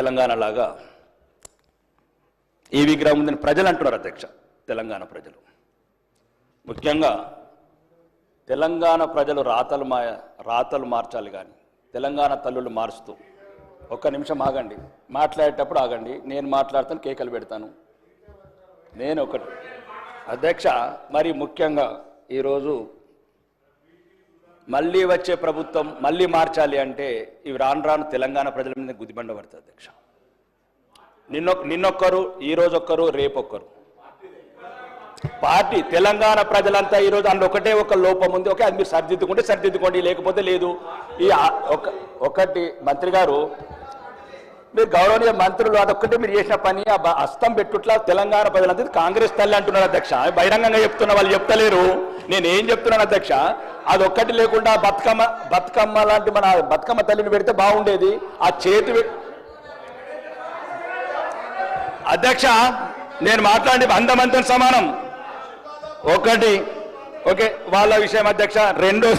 తెలంగాణ లాగా ఈ విగ్రహం ఉందని ప్రజలు అంటున్నారు అధ్యక్ష. తెలంగాణ ప్రజలు ముఖ్యంగా తెలంగాణ ప్రజలు రాతలు మార్చాలి కానీ తెలంగాణ తల్లులు మారుస్తూ ఒక్క నిమిషం ఆగండి, మాట్లాడేటప్పుడు ఆగండి, నేను మాట్లాడతాను, కేకలు పెడతాను. నేను ఒకటి అధ్యక్ష, మరి ముఖ్యంగా ఈరోజు మళ్ళీ వచ్చే ప్రభుత్వం మళ్ళీ మార్చాలి అంటే ఇవి రాను రాను తెలంగాణ ప్రజల మీద గుదిబండ పడుతుంది అధ్యక్ష. నిన్నొక్కరు, ఈరోజు ఒక్కరు, రేపొక్కరు. పార్టీ తెలంగాణ ప్రజలంతా ఈరోజు అందులో ఒకటే ఒక లోపం ఉంది. ఓకే, అది మీరు సరిదిద్దుకోండి, లేకపోతే లేదు. ఈ ఒకటి మంత్రి గారు, మీరు గౌరవనీయ మంత్రులు, అదొక్కటే మీరు చేసిన పని ఆ హస్తం పెట్టుట్లా తెలంగాణ ప్రజలంతా కాంగ్రెస్ తల్లి అంటున్నారు అధ్యక్ష. బహిరంగంగా చెప్తున్నా, వాళ్ళు చెప్తలేరు. నేను ఏం చెప్తున్నాను అధ్యక్ష, అదొక్కటి లేకుండా బతుకమ్మ లాంటి మన బతుకమ్మ తల్లిని పెడితే బాగుండేది. ఆ చేతి అధ్యక్ష, నేను మాట్లాడి అందమంతం సమానం. ఒకటి ఓకే, వాళ్ళ విషయం అధ్యక్ష. రెండో,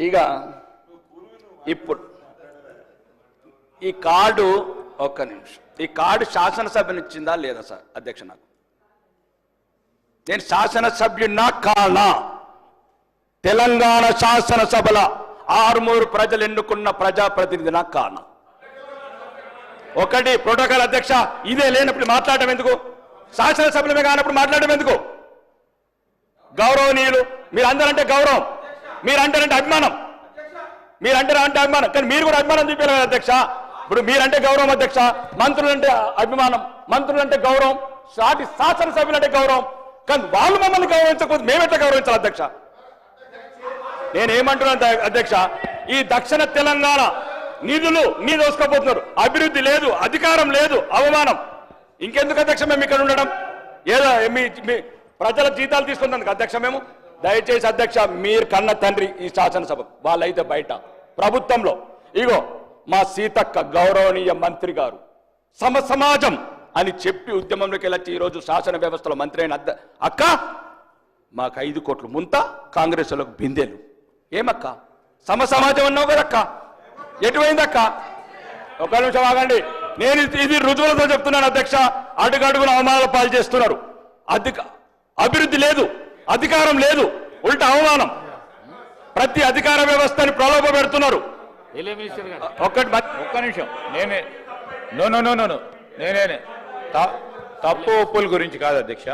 ఇక ఇప్పుడు ఈ కార్డు, ఒక్క నిమిషం, ఈ కార్డు శాసనసభనిచ్చిందా లేదా సార్ అధ్యక్ష? నాకు నేను శాసనసభ్యున్నా కానా? తెలంగాణ శాసనసభల 6 ప్రజలు ఎన్నుకున్న ప్రజాప్రతినిధి నాకు కానా? ఒకటి ప్రోటోకాల్ అధ్యక్ష, ఇదే లేనప్పుడు మాట్లాడటం ఎందుకు? శాసనసభ్యులమే కానప్పుడు మాట్లాడటం ఎందుకు? గౌరవనీయులు, మీరు అందరంటే గౌరవం, మీరు అంటారంటే అభిమానం, అంటే అభిమానం, కానీ మీరు కూడా అభిమానం చూపించారు కదా అధ్యక్ష. ఇప్పుడు మీరంటే గౌరవం అధ్యక్ష, మంత్రులంటే అభిమానం, మంత్రులంటే గౌరవం, సాటి శాసనసభ్యులంటే గౌరవం, కానీ వాళ్ళు మమ్మల్ని గౌరవించకపోతే మేమెట్లా గౌరవించాలి అధ్యక్ష? నేనేమంటున్నాను అధ్యక్ష, ఈ దక్షిణ తెలంగాణ నిధులు దోసుకోపోతున్నారు, అభివృద్ధి లేదు, అధికారం లేదు, అవమానం. ఇంకెందుకు అధ్యక్ష మేము ఇక్కడ ఉండడం? ఏదో మీ ప్రజల జీతాలు తీసుకుందాం అధ్యక్ష మేము. దయచేసి అధ్యక్ష, మీరు కన్న తండ్రి ఈ శాసనసభ, వాళ్ళైతే బయట ప్రభుత్వంలో. ఇగో మా సీతక్క గౌరవనీయ మంత్రి గారు సమాజం అని చెప్పి ఉద్యమంలోకి వెళ్ళొచ్చి ఈరోజు శాసన వ్యవస్థలో మంత్రి అయిన అక్క, మాకు 5 కోట్లు ముంత, కాంగ్రెస్ వాళ్ళకు బిందెలు. ఏమక్క సమాజం అన్నావు కదక్క, ఎటువైందక్క? ఒక నిమిషం ఆగండి, నేను ఇది రుజువులతో చెప్తున్నాను అధ్యక్ష. అడుగడుగున అవమానాల పాలు చేస్తున్నారు. అభివృద్ధి లేదు, అధికారం లేదు, ఉల్టా అవమానం. ప్రతి అధికార వ్యవస్థని ప్రలోభ పెడుతున్నారు. ఒక్క నిమిషం, నేనే తప్పు ఒప్పుల గురించి కాదు అధ్యక్ష.